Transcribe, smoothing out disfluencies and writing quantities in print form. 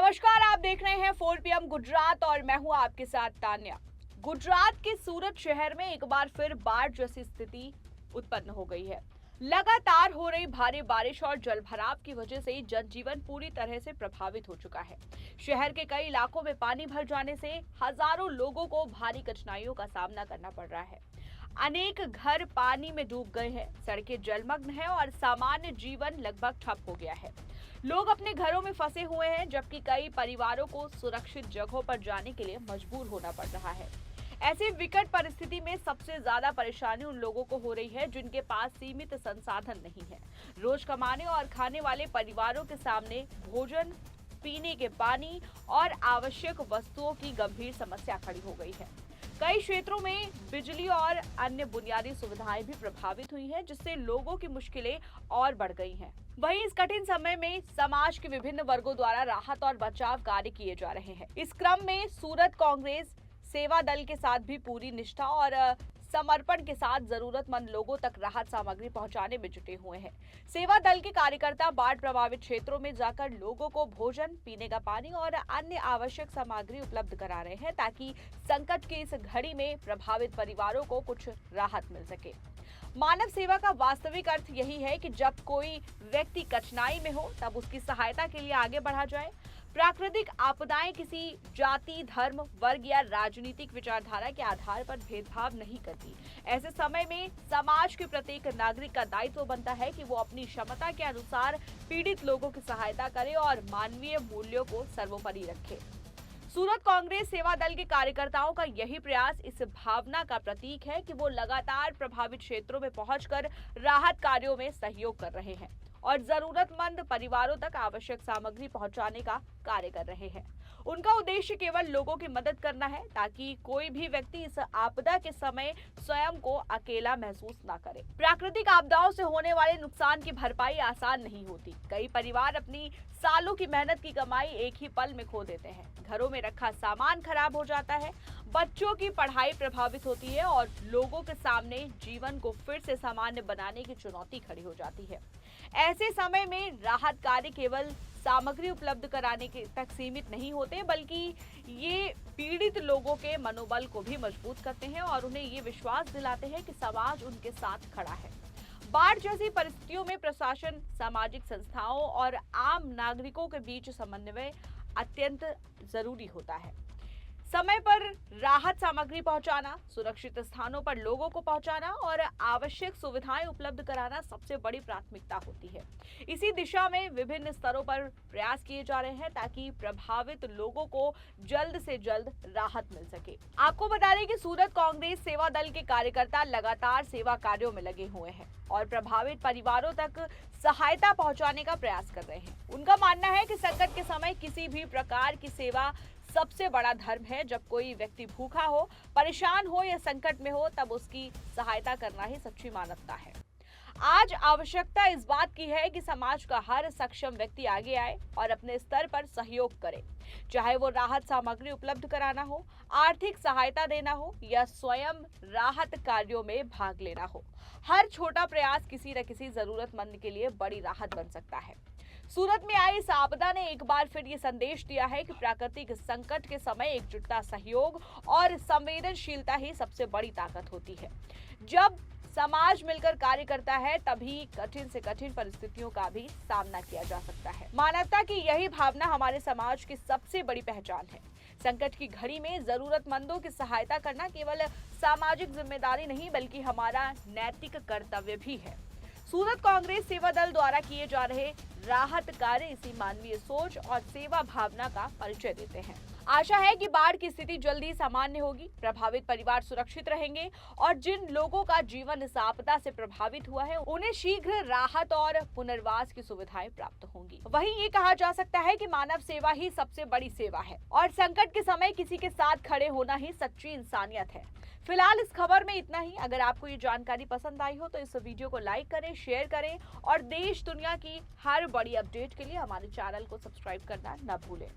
नमस्कार, आप देख रहे हैं 4 PM गुजरात और मैं हूं आपके साथ तान्या। गुजरात के सूरत शहर में एक बार फिर बाढ़ जैसी स्थिति उत्पन्न हो गई है। लगातार हो रही भारी बारिश और जलभराव की वजह से जनजीवन पूरी तरह से प्रभावित हो चुका है। शहर के कई इलाकों में पानी भर जाने से हजारों लोगों को भारी कठिनाइयों का सामना करना पड़ रहा है। अनेक घर पानी में डूब गए हैं, सड़कें जलमग्न हैं और सामान्य जीवन लगभग ठप हो गया है। लोग अपने घरों में फंसे हुए हैं, जबकि कई परिवारों को सुरक्षित जगहों पर जाने के लिए मजबूर होना पड़ रहा है। ऐसी विकट परिस्थिति में सबसे ज्यादा परेशानी उन लोगों को हो रही है जिनके पास सीमित संसाधन नहीं है। रोज कमाने और खाने वाले परिवारों के सामने भोजन, पीने के पानी और आवश्यक वस्तुओं की गंभीर समस्या खड़ी हो गई है। कई क्षेत्रों में बिजली और अन्य बुनियादी सुविधाएं भी प्रभावित हुई हैं, जिससे लोगों की मुश्किलें और बढ़ गई हैं। वहीं इस कठिन समय में समाज के विभिन्न वर्गों द्वारा राहत और बचाव कार्य किए जा रहे हैं। इस क्रम में सूरत कांग्रेस सेवा दल के साथ भी पूरी निष्ठा और समर्पण के साथ जरूरतमंद लोगों तक राहत सामग्री पहुंचाने में जुटे हुए हैं। सेवा दल के कार्यकर्ता बाढ़ प्रभावित क्षेत्रों में जाकर लोगों को भोजन, पीने का पानी और अन्य आवश्यक सामग्री उपलब्ध करा रहे हैं, ताकि संकट की इस घड़ी में प्रभावित परिवारों को कुछ राहत मिल सके। मानव सेवा का वास्तविक अर्थ यही है कि जब कोई व्यक्ति कठिनाई में हो तब उसकी सहायता के लिए आगे बढ़ा जाए। प्राकृतिक आपदाएं किसी जाति, धर्म, वर्ग या राजनीतिक विचारधारा के आधार पर भेदभाव नहीं करती। ऐसे समय में समाज के प्रत्येक नागरिक का दायित्व बनता है कि वो अपनी क्षमता के अनुसार पीड़ित लोगों की सहायता करे और मानवीय मूल्यों को सर्वोपरि रखे। सूरत कांग्रेस सेवा दल के कार्यकर्ताओं का यही प्रयास इस भावना का प्रतीक है कि वो लगातार प्रभावित क्षेत्रों में पहुंचकर राहत कार्यों में सहयोग कर रहे हैं और जरूरतमंद परिवारों तक आवश्यक सामग्री पहुंचाने का कार्य कर रहे हैं। उनका उद्देश्य केवल लोगों की मदद करना है, ताकि कोई भी व्यक्ति इस आपदा के समय स्वयं को अकेला महसूस न करे। प्राकृतिक आपदाओं से होने वाले नुकसान की भरपाई आसान नहीं होती। कई परिवार अपनी सालों की मेहनत की कमाई एक ही पल में खो देते हैं। घरों में रखा सामान खराब हो जाता है, बच्चों की पढ़ाई प्रभावित होती है और लोगों के सामने जीवन को फिर से सामान्य बनाने की चुनौती खड़ी हो जाती है। ऐसे समय में राहत कार्य केवल सामग्री उपलब्ध कराने के तक सीमित नहीं होते, बल्कि ये पीड़ित लोगों के मनोबल को भी मजबूत करते हैं और उन्हें ये विश्वास दिलाते हैं कि समाज उनके साथ खड़ा है। बाढ़ जैसी परिस्थितियों में प्रशासन, सामाजिक संस्थाओं और आम नागरिकों के बीच समन्वय अत्यंत जरूरी होता है। समय पर राहत सामग्री पहुंचाना, सुरक्षित स्थानों पर लोगों को पहुंचाना और आवश्यक सुविधाएं उपलब्ध कराना सबसे बड़ी प्राथमिकता होती है। इसी दिशा में विभिन्न स्तरों पर प्रयास किए जा रहे हैं, ताकि प्रभावित लोगों को जल्द से जल्द राहत मिल सके। आपको बता दें कि सूरत कांग्रेस सेवा दल के कार्यकर्ता लगातार सेवा कार्यों में लगे हुए हैं और प्रभावित परिवारों तक सहायता पहुंचाने का प्रयास कर रहे हैं। उनका मानना है कि संकट के समय किसी भी प्रकार की सेवा सबसे बड़ा धर्म है। जब कोई व्यक्ति भूखा हो, परेशान हो या संकट में हो, तब उसकी सहायता करना ही सच्ची मानवता है। आज आवश्यकता इस बात की है कि समाज का हर सक्षम व्यक्ति आगे आए और अपने स्तर पर सहयोग करे, चाहे वो राहत सामग्री उपलब्ध कराना हो, आर्थिक सहायता देना हो या स्वयं राहत कार्यों में भाग लेना हो। हर छोटा प्रयास किसी न किसी जरूरतमंद के लिए बड़ी राहत बन सकता है। सूरत में आई इस आपदा ने एक बार फिर ये संदेश दिया है कि प्राकृतिक संकट के समय एकजुटता, सहयोग और संवेदनशीलता ही सबसे बड़ी ताकत होती है। जब समाज मिलकर कार्य करता है, तभी कठिन से कठिन परिस्थितियों का भी सामना किया जा सकता है। मानवता की यही भावना हमारे समाज की सबसे बड़ी पहचान है। संकट की घड़ी में जरूरतमंदों की सहायता करना केवल सामाजिक जिम्मेदारी नहीं, बल्कि हमारा नैतिक कर्तव्य भी है। सूरत कांग्रेस सेवा दल द्वारा किए जा रहे राहत कार्य इसी मानवीय सोच और सेवा भावना का परिचय देते हैं। आशा है कि बाढ़ की स्थिति जल्दी सामान्य होगी, प्रभावित परिवार सुरक्षित रहेंगे और जिन लोगों का जीवन इस आपदा से प्रभावित हुआ है, उन्हें शीघ्र राहत और पुनर्वास की सुविधाएं प्राप्त होंगी। वहीं ये कहा जा सकता है कि मानव सेवा ही सबसे बड़ी सेवा है और संकट के समय किसी के साथ खड़े होना ही सच्ची इंसानियत है। फिलहाल इस खबर में इतना ही। अगर आपको ये जानकारी पसंद आई हो तो इस वीडियो को लाइक करें, शेयर करें और देश दुनिया की हर बड़ी अपडेट के लिए हमारे चैनल को सब्सक्राइब करना न भूलें।